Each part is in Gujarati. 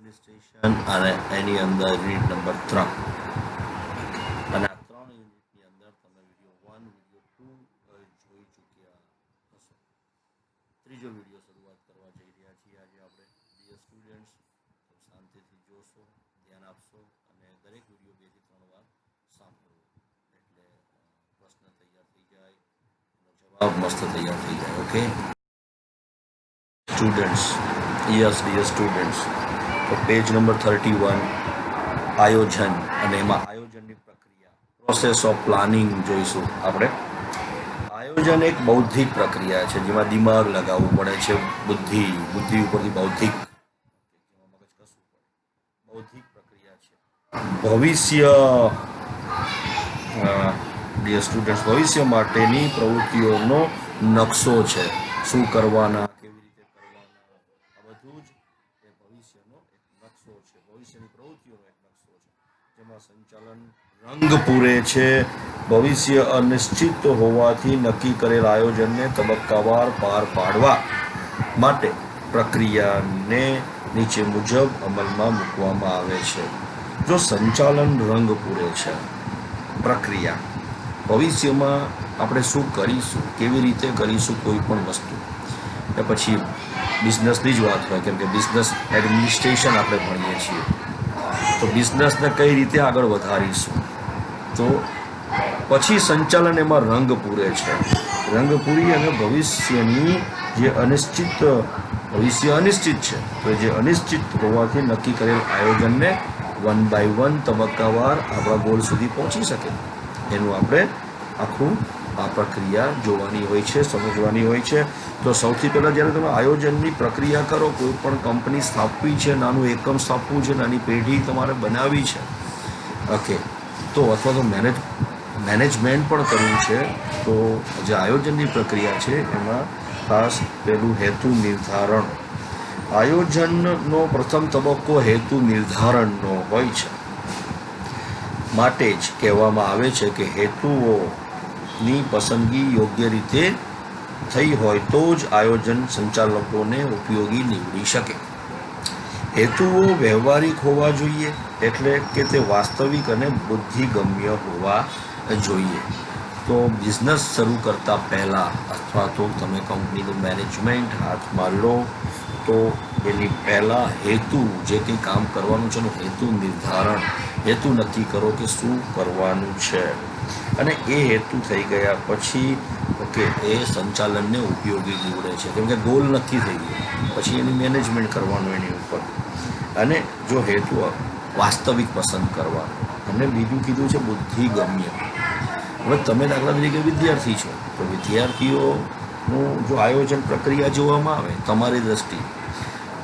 એડમિનિસ્ટ્રેશન અને એની અંદર યુનિટ નંબર 3 અને આ 3 યુનિટની અંદર તમે વિડીયો 1 વિડીયો 2 જોઈ ચૂક્યા હશો. ત્રીજો વિડીયો શરૂઆત કરવા જઈ રહ્યા છીએ આજે આપણે. ડિયર સ્ટુડન્ટ્સ, શાંતિથી જોશો, ધ્યાન આપશો અને દરેક વિડીયો 2 થી 3 વાર સાંભળવો એટલે પ્રશ્ન તૈયાર થઈ જાય, એનો જવાબ મસ્ત તૈયાર થઈ જાય. Okay students, yes dear students, તો પેજ નંબર 31 આયોજન અને એમાં આયોજનની પ્રક્રિયા, પ્રોસેસ ઓફ પ્લાનિંગ જોઈશું આપણે. આયોજન એક બૌદ્ધિક પ્રક્રિયા છે જેમાં દિમાગ લગાવવું પડે છે, બુદ્ધિ ઉપરથી બૌદ્ધિક, મગજ કસવું પડે, બૌદ્ધિક પ્રક્રિયા છે. ભવિષ્ય ડિયર સ્ટુડન્ટ્સ, ભવિષ્ય માટેની પ્રવૃત્તિઓનો નકશો છે. શું કરવાના, કેવી રીતે કરવાના, આ બધું જ એ ભવિષ્યનો એક નકશો છે, ભવિષ્યની પ્રવૃત્તિઓનો એક નકશો છે જેમાં સંચાલન રંગ પૂરે છે. ભવિષ્ય અનિશ્ચિત હોવાથી નક્કી કરેલ આયોજનને તબક્કાવાર પાર પાડવા માટે પ્રક્રિયાને નીચે મુજબ અમલમાં મૂકવામાં આવે છે. જો સંચાલન રંગ પૂરે છે, પ્રક્રિયા, ભવિષ્યમાં આપણે શું કરીશું, કેવી રીતે કરીશું કોઈ પણ વસ્તુ, કે પછી બિઝનેસની જ વાત હોય, કેમ કે બિઝનેસ એડમિનિસ્ટ્રેશન આપણે ભણીએ છીએ, તો બિઝનેસને કઈ રીતે આગળ વધારીશું, તો પછી સંચાલન એમાં રંગ પૂરે છે. રંગ પૂરી અને ભવિષ્યની જે ભવિષ્ય અનિશ્ચિત છે, તો જે અનિશ્ચિત હોવાથી નક્કી કરેલ આયોજનને 1 by 1 તબક્કાવાર આપણા ગોલ સુધી પહોંચી શકે એનું આપણે આખું આ પ્રક્રિયા જોવાની હોય છે, સમજવાની હોય છે. તો સૌથી પહેલાં જ્યારે તમે આયોજનની પ્રક્રિયા કરો, કોઈ પણ કંપની સ્થાપવી છે, નાનું એકમ સ્થાપવું છે, નાની પેઢી તમારે બનાવવી છે, ઓકે, તો અથવા તો મેનેજમેન્ટ પણ કરવું છે, તો જે આયોજનની પ્રક્રિયા છે એમાં ખાસ પેલું હેતુ નિર્ધારણ. આયોજનનો પ્રથમ તબક્કો હેતુ નિર્ધારણનો હોય છે. માટે જ કહેવામાં આવે છે કે હેતુઓની પસંદગી યોગ્ય રીતે થઈ હોય તો જ આયોજન સંચાલકોને ઉપયોગી નીવડી શકે. હેતુઓ વ્યવહારિક હોવા જોઈએ, એટલે કે તે વાસ્તવિક અને બુદ્ધિગમ્ય હોવા જોઈએ. તો બિઝનેસ શરૂ કરતા પહેલાં અથવા તો તમે કંપનીનું મેનેજમેન્ટ હાથમાં લો તો એની પહેલાં હેતુ, જે કંઈ કામ કરવાનું છે એનું હેતુ નિર્ધારણ, હેતુ નક્કી કરો કે શું કરવાનું છે, અને એ હેતુ થઈ ગયા પછી ઓકે એ સંચાલનને ઉપયોગી નીવડે છે, કેમ કે ગોલ નક્કી થઈ ગયો પછી એની મેનેજમેન્ટ કરવાનું એની ઉપર, અને જો હેતુ વાસ્તવિક પસંદ કરવાનો, અને બીજું કીધું છે બુદ્ધિગમ્ય. હવે તમે દાખલા તરીકે વિદ્યાર્થી છો, તો વિદ્યાર્થીઓનું જો આયોજન પ્રક્રિયા જોવામાં આવે તમારી દ્રષ્ટિએ,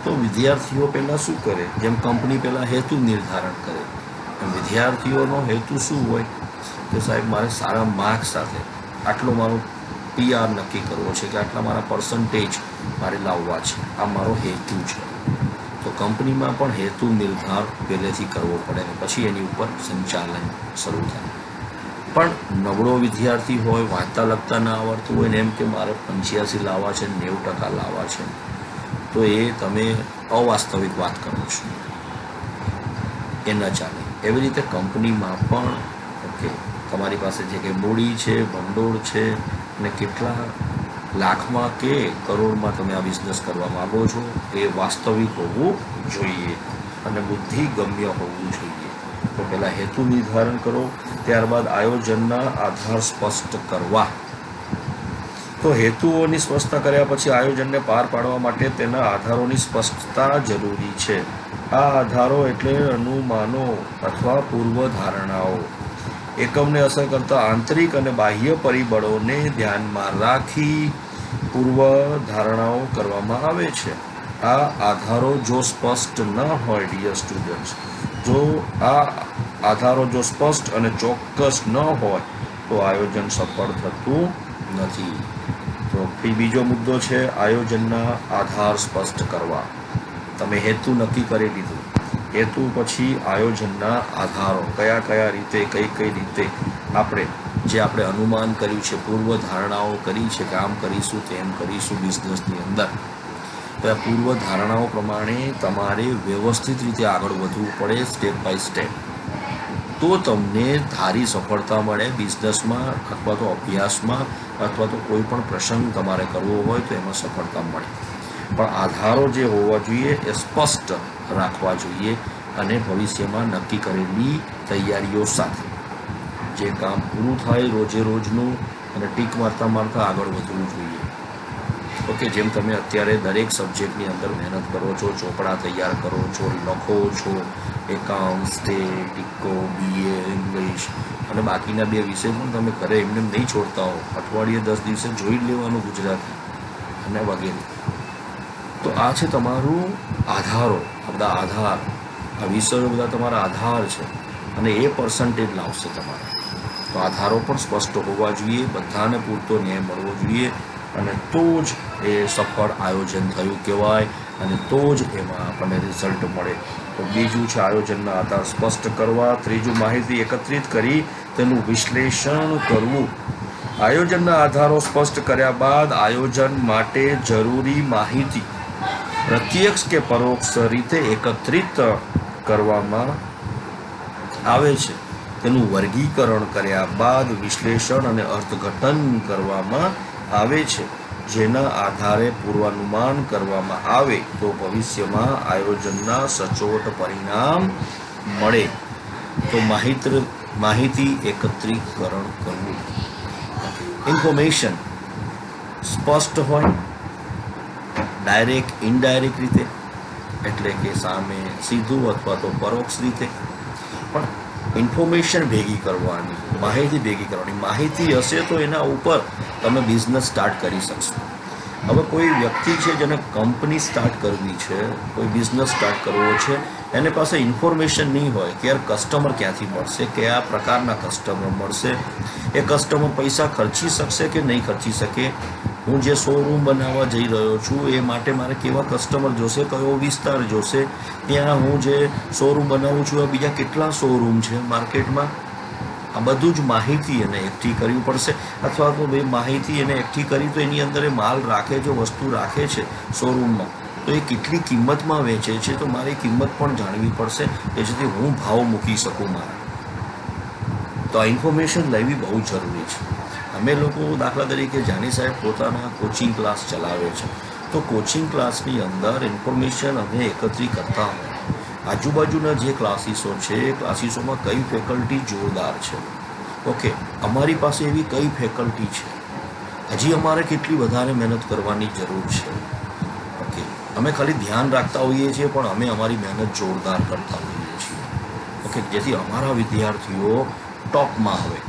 તો વિદ્યાર્થીઓ પહેલાં શું કરે, જેમ કંપની પહેલાં હેતુ નિર્ધારણ કરે, એમ વિદ્યાર્થીઓનો હેતુ શું હોય કે સાહેબ મારે સારા માર્ક્સ સાથે આટલો મારો PR નક્કી કરવો છે, કે આટલા મારા પર્સન્ટેજ મારે લાવવા છે, આ મારો હેતુ છે. તો કંપનીમાં પણ હેતુ નિર્ધાર પહેલેથી કરવો પડે ને પછી એની ઉપર સંચાલન શરૂ થાય. પણ નબળો વિદ્યાર્થી હોય, વાંચતા લખતા ના આવડતું હોય ને એમ કે મારે 85 લાવવા છે, 90% લાવવા છે, તો એ તમે અવાસ્તવિક વાત કરો છો, એ ન ચાલે. એવી રીતે કંપનીમાં પણ ઓકે તમારી પાસે જે કંઈ મૂડી છે, ભંડોળ છે, અને કેટલા લાખમાં કે કરોડમાં તમે આ બિઝનેસ કરવા માગો છો, એ વાસ્તવિક હોવું જોઈએ અને બુદ્ધિગમ્ય હોવું જોઈએ. તો પહેલાં હેતુ નિર્ધારણ કરો, ત્યારબાદ આયોજનના આધાર સ્પષ્ટ કરવા. તો હેતુઓની સ્પષ્ટતા કર્યા પછી આયોજનને પાર પાડવા માટે તેના આધારોની સ્પષ્ટતા જરૂરી છે. આ આધારો એટલે અનુમાનો અથવા પૂર્વધારણાઓ. એકમને અસર કરતા આંતરિક અને બાહ્ય પરિબળોને ધ્યાનમાં રાખી પૂર્વધારણાઓ કરવામાં આવે છે. આ આધારો જો સ્પષ્ટ ન હોય, ડિયર સ્ટુડન્ટ્સ, જો આ આધારો જો સ્પષ્ટ અને ચોક્કસ ન હોય તો આયોજન સફળ થતું નથી. તો બીજો મુદ્દો છે આયોજનના આધાર સ્પષ્ટ કરવા. તમે હેતુ નક્કી કરી દીધું, હેતુ પછી આયોજનના આધારો કયા કયા રીતે, કઈ કઈ રીતે આપણે અનુમાન કર્યું છે, પૂર્વ ધારણાઓ કરી છે કે આમ કરીશું તેમ કરીશું બિઝનેસની અંદર, તો આ પૂર્વ ધારણાઓ પ્રમાણે તમારે વ્યવસ્થિત રીતે આગળ વધવું પડે, સ્ટેપ બાય સ્ટેપ. તો તમને ધારી સફળતા મળે બિઝનેસમાં અથવા તો અભ્યાસમાં અથવા તો કોઈ પણ પ્રસંગ તમારે કરવો હોય તો એમાં સફળતા મળે. પણ આધારો જે હોવા જોઈએ એ સ્પષ્ટ રાખવા જોઈએ અને ભવિષ્યમાં નક્કી કરેલી તૈયારીઓ સાથે જે કામ પૂરું થાય રોજે રોજનું અને ટીક મારતા મારતા આગળ વધવું જોઈએ. ઓકે, જેમ તમે અત્યારે દરેક સબ્જેક્ટની અંદર મહેનત કરો છો, ચોપડા તૈયાર કરો છો, લખો છો, account, state, eco, BA, English અને બાકીના 2 વિષય પણ તમે ઘરે એમને નહીં છોડતા હો, અઠવાડિયે 10 દિવસે જોઈ લેવાનું ગુજરાતી અને વગેરે. તો આ છે તમારું આધારો, આ બધા આધાર, આ વિષયો બધા તમારા આધાર છે અને એ પર્સન્ટેજ લાવશે તમારે. તો આધારો પણ સ્પષ્ટ હોવા જોઈએ, બધાને પૂરતો ન્યાય મળવો જોઈએ અને તો જ એ સફળ આયોજન થયું કહેવાય અને તો જ એમાં આપણને રિઝલ્ટ મળે. તો બીજું છે આયોજનના આધાર સ્પષ્ટ કરવા. ત્રીજું માહિતી એકત્રિત કરી તેનું વિશ્લેષણ કરવું. આયોજનના આધારો સ્પષ્ટ કર્યા બાદ આયોજન માટે જરૂરી માહિતી પ્રત્યક્ષ કે પરોક્ષ રીતે એકત્રિત કરવામાં આવે છે. તેનું વર્ગીકરણ કર્યા બાદ વિશ્લેષણ અને અર્થઘટન કરવામાં આવે છે. જેના આધારે પૂર્વાનુમાન કરવામાં આવે તો ભવિષ્યમાં આયોજનના સચોટ પરિણામ મળે. તો માહિતી એકત્રીકરણ કરવું. ઇન્ફોર્મેશન સ્પષ્ટ હોય, ડાયરેક્ટ ઇનડાયરેક્ટ રીતે એટલે કે સામે સીધું અથવા તો પરોક્ષ રીતે, પણ ઇન્ફોર્મેશન ભેગી કરવાની, માહિતી ભેગી કરવાની. માહિતી હશે તો એના ઉપર તમે બિઝનેસ સ્ટાર્ટ કરી શકશો. હવે કોઈ વ્યક્તિ છે જેને કંપની સ્ટાર્ટ કરવી છે, કોઈ બિઝનેસ સ્ટાર્ટ કરવો છે, એને પાસે ઇન્ફોર્મેશન નહીં હોય કે યાર કસ્ટમર ક્યાંથી મળશે, કયા પ્રકારના કસ્ટમર મળશે, એ કસ્ટમર પૈસા ખર્ચી શકશે કે નહીં ખર્ચી શકે, હું જે શોરૂમ બનાવવા જઈ રહ્યો છું એ માટે મારે કેવા કસ્ટમર જોશે, કયો વિસ્તાર જોશે, ત્યાં હું જે શોરૂમ બનાવું છું આ બીજા કેટલા શોરૂમ છે માર્કેટમાં, આ બધું જ માહિતી એને એકઠી કરવી પડશે. અથવા તો ભાઈ માહિતી એને એકઠી કરી તો એની અંદર એ માલ રાખે છે, વસ્તુ રાખે છે શોરૂમમાં, તો એ કેટલી કિંમતમાં વેચે છે તો મારી કિંમત પણ જાણવી પડશે કે જેથી હું ભાવ મૂકી શકું મારા. તો આ ઇન્ફોર્મેશન લેવી બહુ જરૂરી છે. અમે લોકો દાખલા તરીકે જાની સાહેબ પોતાના કોચિંગ ક્લાસ ચલાવે છે, તો કોચિંગ ક્લાસની અંદર ઇન્ફોર્મેશન અમે એકત્રિત કરતા હોય. આજુબાજુના જે ક્લાસીસો છે એ ક્લાસીસોમાં કઈ ફેકલ્ટી જોરદાર છે, ઓકે, અમારી પાસે એવી કઈ ફેકલ્ટી છે, હજી અમારે કેટલી વધારે મહેનત કરવાની જરૂર છે. ઓકે, અમે ખાલી ધ્યાન રાખતા હોઈએ છીએ પણ અમે અમારી મહેનત જોરદાર કરતા હોઈએ છીએ. ઓકે, જેથી અમારા વિદ્યાર્થીઓ ટોપમાં આવે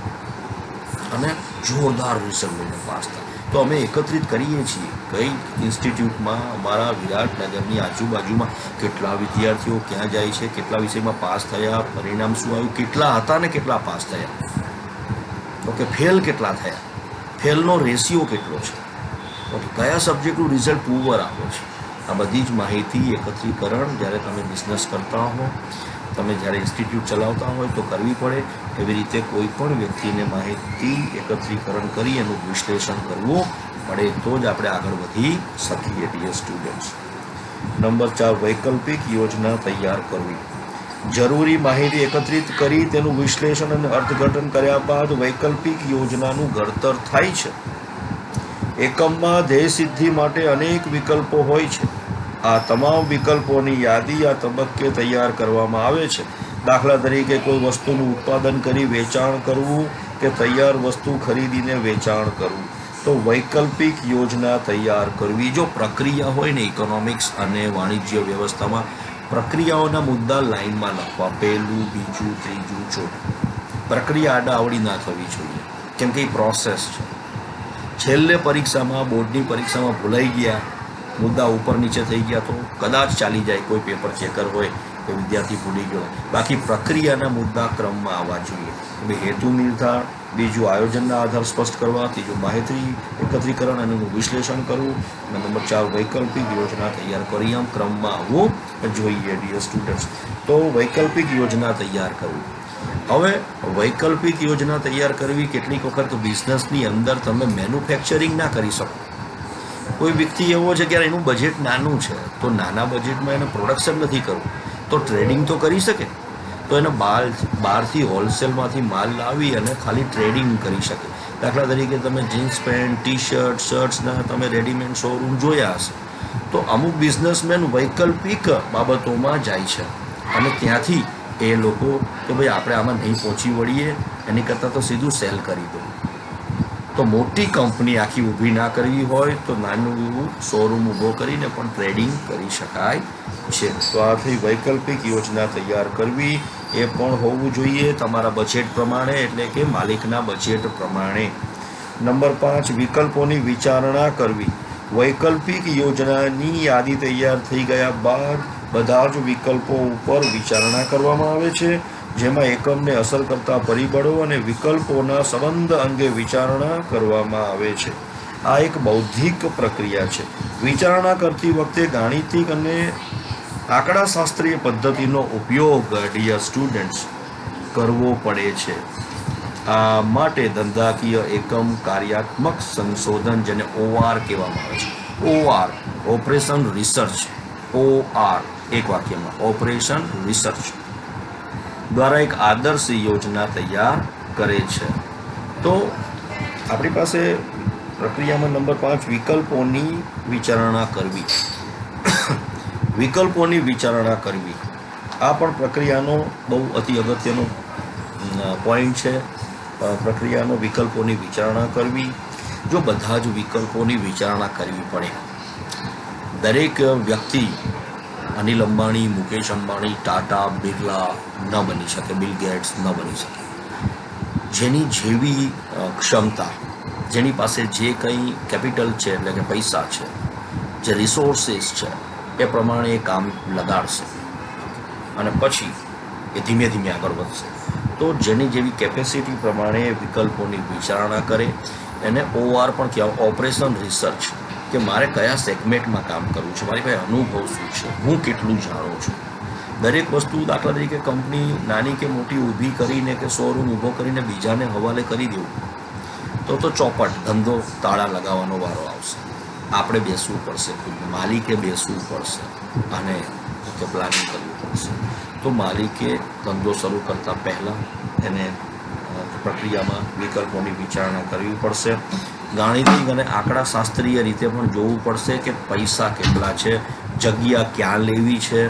અને જોરદાર રિઝલ્ટ લઈને પાસ થાય. તો અમે એકત્રિત કરીએ છીએ કઈ ઇન્સ્ટિટ્યૂટમાં અમારા વિરાટનગરની આજુબાજુમાં કેટલા વિદ્યાર્થીઓ ક્યાં જાય છે, કેટલા વિષયમાં પાસ થયા, પરિણામ શું આવ્યું, કેટલા હતા ને કેટલા પાસ થયા, ઓકે, ફેલ કેટલા થયા, ફેલનો રેશિયો કેટલો છે, ઓકે, કયા સબ્જેક્ટનું રિઝલ્ટ પુઅર આવે છે. આ બધી જ માહિતી એકત્રીકરણ જ્યારે તમે બિઝનેસ કરતા હો, તમે જ્યારે ઇન્સ્ટિટ્યૂટ ચલાવતા હોય તો કરવી પડે. એવી રીતે કોઈ પણ વ્યક્તિને માહિતી એકત્રીકરણ કરી એનું વિશ્લેષણ કરવું પડે તો જ આપણે આગળ વધી શકીએ. ડિયર સ્ટુડન્ટ્સ, નંબર 4, વૈકલ્પિક યોજના તૈયાર કરવી. જરૂરી માહિતી એકત્રિત કરી તેનું વિશ્લેષણ અને અર્થઘટન કર્યા બાદ વૈકલ્પિક યોજનાનું ઘડતર થાય છે. એકમમાં ધ્યેય સિદ્ધિ માટે અનેક વિકલ્પો હોય છે. આ તમામ વિકલ્પોની યાદી આ તબક્કે તૈયાર કરવામાં આવે છે. દાખલા તરીકે કોઈ વસ્તુનું ઉત્પાદન કરી વેચાણ કરવું કે તૈયાર વસ્તુ ખરીદીને વેચાણ કરવું. તો વૈકલ્પિક યોજના તૈયાર કરવી. જો પ્રક્રિયા હોય ને ઇકોનોમિક્સ અને વાણિજ્ય વ્યવસ્થામાં પ્રક્રિયાઓના મુદ્દા લાઇનમાં લખવા, પહેલું, બીજું, ત્રીજું, ચોથું. પ્રક્રિયા આડાઅવળી ના થવી જોઈએ કેમ કે એ પ્રોસેસ છે. છેલ્લે પરીક્ષામાં, બોર્ડની પરીક્ષામાં ભૂલાઈ ગયા, મુદ્દા ઉપર નીચે થઈ ગયા તો કદાચ ચાલી જાય, કોઈ પેપર ચેકર હોય તો વિદ્યાર્થી ભૂલી ગયો. બાકી પ્રક્રિયાના મુદ્દા ક્રમમાં આવવા જોઈએ. હેતુ નિર્ધારણ, બીજું આયોજનના આધાર સ્પષ્ટ કરવા, ત્રીજું માહિતી એકત્રીકરણ અને એનું વિશ્લેષણ કરવું, અને નંબર 4 વૈકલ્પિક યોજના તૈયાર કરી આમ ક્રમમાં આવવું જોઈએ. ડિયર સ્ટુડન્ટ્સ, તો વૈકલ્પિક યોજના તૈયાર કરવી. હવે વૈકલ્પિક યોજના તૈયાર કરવી, કેટલીક વખત બિઝનેસની અંદર તમે મેન્યુફેક્ચરિંગ ના કરી શકો, કોઈ વ્યક્તિ એવો છે કે એનું બજેટ નાનું છે, તો નાના બજેટમાં એને પ્રોડક્શન નથી કરવું, તો ટ્રેડિંગ તો કરી શકે. તો એને બહારથી હોલસેલમાંથી માલ લાવી અને ખાલી ટ્રેડિંગ કરી શકે. દાખલા તરીકે તમે જીન્સ પેન્ટ, ટી શર્ટ, શર્ટ્સના તમે રેડીમેડ શોરૂમ જોયા હશે. તો અમુક બિઝનેસમેન વૈકલ્પિક બાબતોમાં જાય છે અને ત્યાંથી એ લોકો કે ભાઈ આપણે આમાં નહીં પહોંચી વળીએ, એની કરતાં તો સીધું સેલ કરી દો. તો મોટી કંપની આખી ઊભી ના કરવી હોય તો નાનું એવું શોરૂમ ઊભો કરીને પણ ટ્રેડિંગ કરી શકાય છે. તો આથી વૈકલ્પિક યોજના તૈયાર કરવી એ પણ હોવું જોઈએ તમારા બજેટ પ્રમાણે, એટલે કે માલિકના બજેટ પ્રમાણે. નંબર 5, વિકલ્પોની વિચારણા કરવી. વૈકલ્પિક યોજનાની યાદી તૈયાર થઈ ગયા બાદ બધા જ વિકલ્પો ઉપર વિચારણા કરવામાં આવે છે, જેમાં એકમને અસર કરતા પરિબળો અને વિકલ્પોના સંબંધ અંગે વિચારણા કરવામાં આવે છે. આ એક બૌદ્ધિક પ્રક્રિયા છે. વિચારણા કરતી વખતે ગાણિતિક અને આંકડાશાસ્ત્રીય પદ્ધતિનો ઉપયોગ ડિયર સ્ટુડન્ટ્સ કરવો પડે છે. આ માટે ધંધાકીય એકમ કાર્યાત્મક સંશોધન, જેને OR કહેવામાં આવે છે, OR ઓપરેશન રિસર્ચ, OR એક વાક્યમાં ઓપરેશન રિસર્ચ દ્વારા એક આદર્શ યોજના તૈયાર કરે છે. તો આપણી પાસે પ્રક્રિયામાં નંબર 5 વિકલ્પોની વિચારણા કરવી. વિકલ્પોની વિચારણા કરવી આ પણ પ્રક્રિયાનો બહુ અતિ અગત્યનો પોઈન્ટ છે. પ્રક્રિયાનો વિકલ્પોની વિચારણા કરવી. જો બધા જ વિકલ્પોની વિચારણા કરવી પડે, દરેક વ્યક્તિ અનિલ અંબાણી, મુકેશ અંબાણી, ટાટા, બિરલા ન બની શકે, બિલ ગેટ્સ ન બની શકે. જેની જેવી ક્ષમતા, જેની પાસે જે કંઈ કેપિટલ છે એટલે કે પૈસા છે, જે રિસોર્સિસ છે, એ પ્રમાણે એ કામ લગાડશે અને પછી એ ધીમે ધીમે આગળ વધશે. તો જેની જેવી કેપેસિટી પ્રમાણે વિકલ્પોની વિચારણા કરે. એને OR પણ કહેવાય, ઓપરેશન રિસર્ચ, કે મારે કયા સેગમેન્ટમાં કામ કરવું છે, મારી પાસે અનુભવ શું છે, હું કેટલું જાણું છું. દરેક વસ્તુ, દાખલા તરીકે કંપની નાની કે મોટી ઊભી કરીને કે શોરૂમ ઊભો કરીને બીજાને હવાલે કરી દેવું, તો ચોપટ ધંધો તાળા લગાવવાનો વારો આવશે. આપણે બેસવું પડશે, માલિકે બેસવું પડશે અને પ્લાનિંગ કરવું પડશે. તો માલિકે ધંધો શરૂ કરતાં પહેલાં એને પ્રક્રિયામાં વિકલ્પોની વિચારણા કરવી પડશે. ગાણિતિક અને આંકડાશાસ્ત્રીય રીતે પણ જોવું પડશે કે પૈસા કેટલા છે, જગ્યા ક્યાં લેવી છે,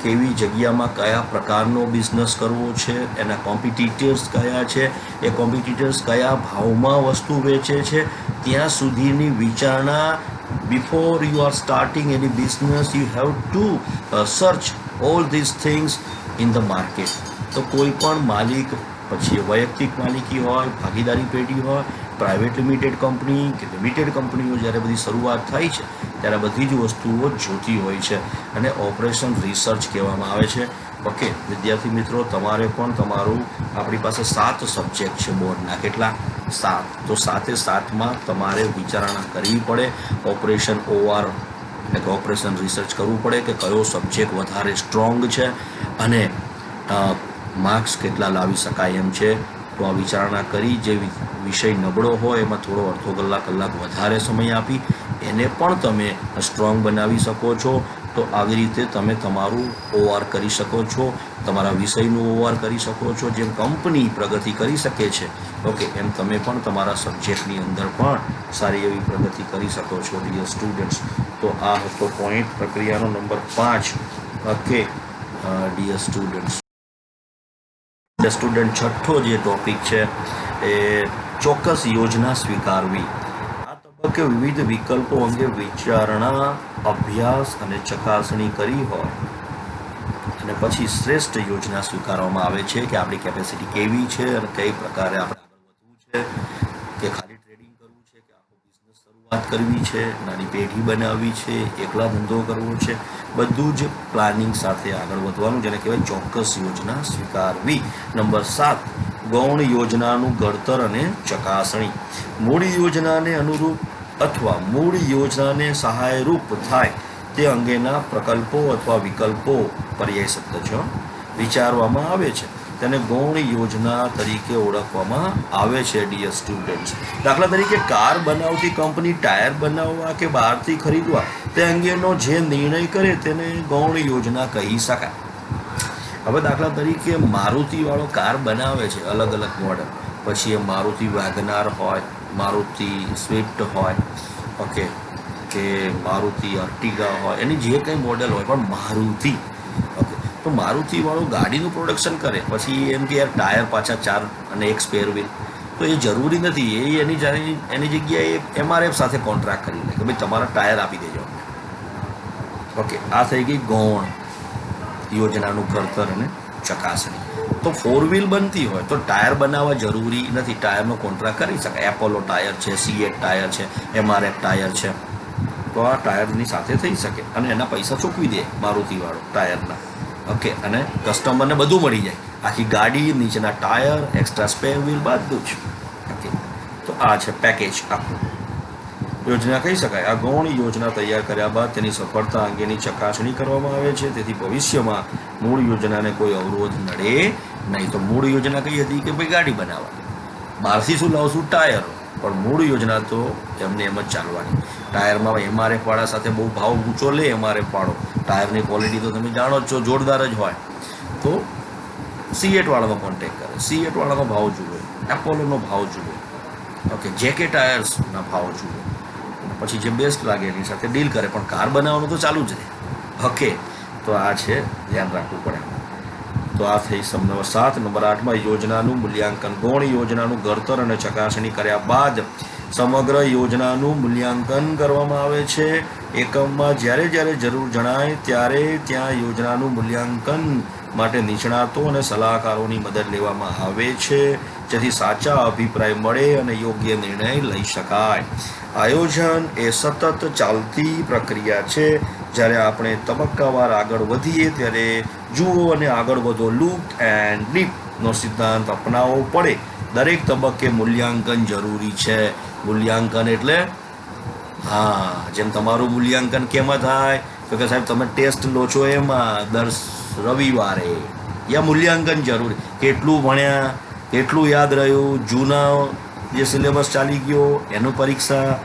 કેવી જગ્યામાં કયા પ્રકારનો બિઝનેસ કરવો છે, એના કોમ્પિટિટર્સ કયા છે, એ કોમ્પિટિટર્સ કયા ભાવમાં વસ્તુ વેચે છે, ત્યાં સુધીની વિચારણા. Before you are starting any business you have to search all this things in the market. તો કોઈ પણ માલિક, પછી વૈયક્તિક માલિકી હોય, ભાગીદારી પેઢી હોય, પ્રાઇવેટ લિમિટેડ કંપની કે લિમિટેડ કંપનીઓ જ્યારે બધી શરૂઆત થાય છે ત્યારે બધી જ વસ્તુઓ જોતી હોય છે અને ઓપરેશન રિસર્ચ કહેવામાં આવે છે. ઓકે વિદ્યાર્થી મિત્રો, તમારે પણ તમારું, આપણી પાસે 7 સબ્જેક્ટ છે બોર્ડના. કેટલા? 7. તો 7માં તમારે વિચારણા કરવી પડે. ઓપરેશન OR એટલે કે ઓપરેશન રિસર્ચ કરવું પડે કે કયો સબ્જેક્ટ વધારે સ્ટ્રોંગ છે અને માર્ક્સ કેટલા લાવી શકાય એમ છે. તો આ વિચારણા કરી, જે વિષય નબળો હોય એમાં થોડો અડધો કલાક વધારે સમય આપી એને પણ તમે સ્ટ્રોંગ બનાવી શકો છો. તો આવી રીતે તમે તમારું OR કરી શકો છો, તમારા વિષયનું OR કરી શકો છો. જેમ કંપની પ્રગતિ કરી શકે છે, ઓકે, એમ તમે પણ તમારા સબ્જેક્ટની અંદર પણ સારી એવી પ્રગતિ કરી શકો છો ડિયર સ્ટુડન્ટ્સ. તો આ હતો પોઈન્ટ, પ્રક્રિયાનો number 5. Okay dear students. Student, છઠ્ઠો જે ટોપિક છે એ ચોક્કસ યોજના સ્વીકારવી. આ તબક્કે વિવિધ વિકલ્પો અંગે વિચારણા, અભ્યાસ અને ચકાસણી કરી હોય અને પછી શ્રેષ્ઠ યોજના સ્વીકારવામાં આવે છે કે આપણી કેપેસિટી કેવી છે અને કઈ પ્રકારે આપણે આગળ વધવું છે, કે ખાલી ટ્રેડિંગ કરવું છે, કે આખો બિઝનેસ શરૂઆત કરવી છે, નાની પેઢી બનાવવી છે, એકલા ધંધો કરવો છે. બધું જ પ્લાનિંગ સાથે આગળ વધવાનું, જેને કહેવાય ચોક્કસ યોજના સ્વીકારવી. નંબર 7, ગૌણ યોજનાનું ઘડતર અને ચકાસણી. મૂળ યોજનાને અનુરૂપ અથવા મૂળ યોજનાને સહાયરૂપ થાય તે અંગેના પ્રકલ્પો અથવા વિકલ્પો, પર્યાય શબ્દ છે, વિચારવામાં આવે છે. તેને ગૌણ યોજના તરીકે ઓળખવામાં આવે છે ડિયર સ્ટુડન્ટ્સ. દાખલા તરીકે કાર બનાવતી કંપની ટાયર બનાવવા કે બહારથી ખરીદવા તે અંગેનો જે નિર્ણય કરે તેને ગૌણ યોજના કહી શકાય. હવે દાખલા તરીકે મારુતિવાળો કાર બનાવે છે અલગ અલગ મોડલ, પછી એ મારુતિ વેગનાર હોય, મારુતિ સ્વિફ્ટ હોય, ઓકે, કે મારુતિ અર્ટિગા હોય, એની જે કંઈ મોડલ હોય, પણ મારુતિ, ઓકે, તો મારુતિવાળું ગાડીનું પ્રોડક્શન કરે, પછી એમ કે યાર ટાયર પાછા 4 અને 1 સ્પેર વ્હીલ, તો એ જરૂરી નથી. એ એની જગ્યાએ MRF સાથે કોન્ટ્રાક્ટ કરી લે કે ભાઈ તમારા ટાયર આપી દેજો. ઓકે, આ થઈ ગઈ ગૌણ યોજનાનું ઘડતર અને ચકાસણી. તો 4 વ્હીલ બનતી હોય તો ટાયર બનાવવા જરૂરી નથી, ટાયરનો કોન્ટ્રાક્ટ કરી શકાય. એપોલો ટાયર છે, CEAT ટાયર છે, MRF ટાયર છે, તો આ ટાયરની સાથે થઈ શકે અને એના પૈસા ચૂકવી દે મારુતિવાળો ટાયરના. ઓકે, અને કસ્ટમરને બધું મળી જાય, આખી ગાડી, નીચેના ટાયર, એક્સ્ટ્રા સ્પેર વ્હીલ, બધું જ. ઓકે, તો આ છે પેકેજ આખું. યોજના કહી શકાય. આ ગૌણ યોજના તૈયાર કર્યા બાદ તેની સફળતા અંગેની ચકાસણી કરવામાં આવે છે. તેથી ભવિષ્યમાં મૂળ યોજનાને કોઈ અવરોધ નડે નહીં. તો મૂળ યોજના કઈ હતી કે ભાઈ ગાડી બનાવવા, બહારથી શું લાવશું? ટાયરો. પણ મૂળ યોજના તો એમને એમ જ ચાલવાની. ટાયરમાં MRF વાળા સાથે બહુ ભાવ ઊંચો લે MRF વાળો, ટાયરની ક્વોલિટી તો તમે જાણો જ છો, જોરદાર જ હોય. તો CEAT વાળાનો કોન્ટેક્ટ કરે, CEAT વાળાનો ભાવ જુએ, એપોલોનો ભાવ જુએ, ઓકે, JK ટાયર્સના ભાવ જુએ, પછી જે બેસ્ટ લાગે એની સાથે ડીલ કરે. પણ કાર બનાવવાનું તો ચાલુ જ રહે. ઓકે, તો આ છે, ધ્યાન રાખવું પડે. તો આ થઈ સમ નંબર 7. નંબર 8માં યોજનાનું મૂલ્યાંકન. ગૌણ યોજનાનું ઘડતર અને ચકાસણી કર્યા બાદ સમગ્ર યોજનાનું મૂલ્યાંકન કરવામાં આવે છે. એકમમાં જ્યારે જ્યારે જરૂર જણાય ત્યારે ત્યાં યોજનાનું મૂલ્યાંકન માટે નિષ્ણાતો અને સલાહકારોની મદદ લેવામાં આવે છે, જેથી સાચા અભિપ્રાય મળે અને યોગ્ય નિર્ણય લઈ શકાય. આયોજન એ સતત ચાલતી પ્રક્રિયા છે. જ્યારે આપણે તબક્કાવાર આગળ વધીએ ત્યારે જુઓ અને આગળ વધો. લૂપ એન્ડ ડીપનો સિદ્ધાંત અપનાવવો પડે. દરેક તબક્કે મૂલ્યાંકન જરૂરી છે. મૂલ્યાંકન એટલે હા, જેમ તમારું મૂલ્યાંકન કેમાં થાય તો કે સાહેબ તમે ટેસ્ટ લો છો એમાં દર રવિવારે, યા મૂલ્યાંકન જરૂરી. કેટલું ભણ્યા, કેટલું યાદ રહ્યું, જૂના જે સિલેબસ ચાલી ગયો એનું પરીક્ષા,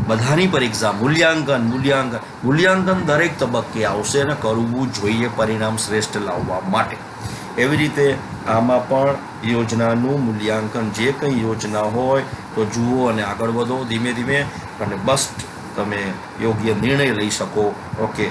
બધાની પરીક્ષા, મૂલ્યાંકન દરેક તબક્કે આવશે અને કરવું જોઈએ પરિણામ શ્રેષ્ઠ લાવવા માટે. એવી રીતે આમાં પણ યોજનાનું મૂલ્યાંકન, જે કંઈ યોજના હોય તો જુઓ અને આગળ વધો ધીમે ધીમે, અને બસ તમે યોગ્ય નિર્ણય લઈ શકો. ઓકે,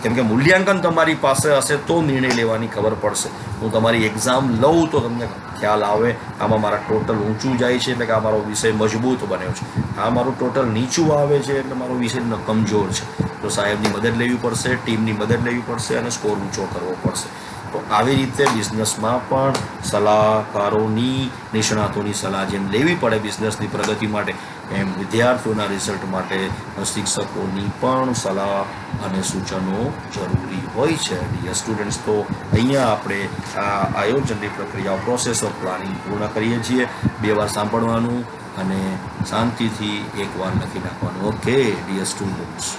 કેમ કે મૂલ્યાંકન તમારી પાસે હશે તો નિર્ણય લેવાની ખબર પડશે. હું તમારી એક્ઝામ લઉં તો તમને ખ્યાલ આવે આમાં મારા ટોટલ ઊંચું જાય છે એટલે કે આ મારો વિષય મજબૂત બન્યો છે, આ મારું ટોટલ નીચું આવે છે એટલે મારો વિષય કમજોર છે. તો સાહેબની મદદ લેવી પડશે, ટીમની મદદ લેવી પડશે અને સ્કોર ઊંચો કરવો પડશે. તો આવી રીતે બિઝનેસમાં પણ સલાહકારોની, નિષ્ણાતોની સલાહ જેમ લેવી પડે બિઝનેસની પ્રગતિ માટે, એમ વિદ્યાર્થીઓના રિઝલ્ટ માટે શિક્ષકોની પણ સલાહ અને સૂચનો જરૂરી હોય છે. ડિયર સ્ટુડન્ટ્સ, તો અહીંયા આપણે આ આયોજનની પ્રક્રિયા, પ્રોસેસ ઓફ પ્લાનિંગ પૂર્ણ કરીએ છીએ. 2 વાર સાંભળવાનું અને શાંતિથી 1 વાર લખી નાખવાનું. Okay dear students.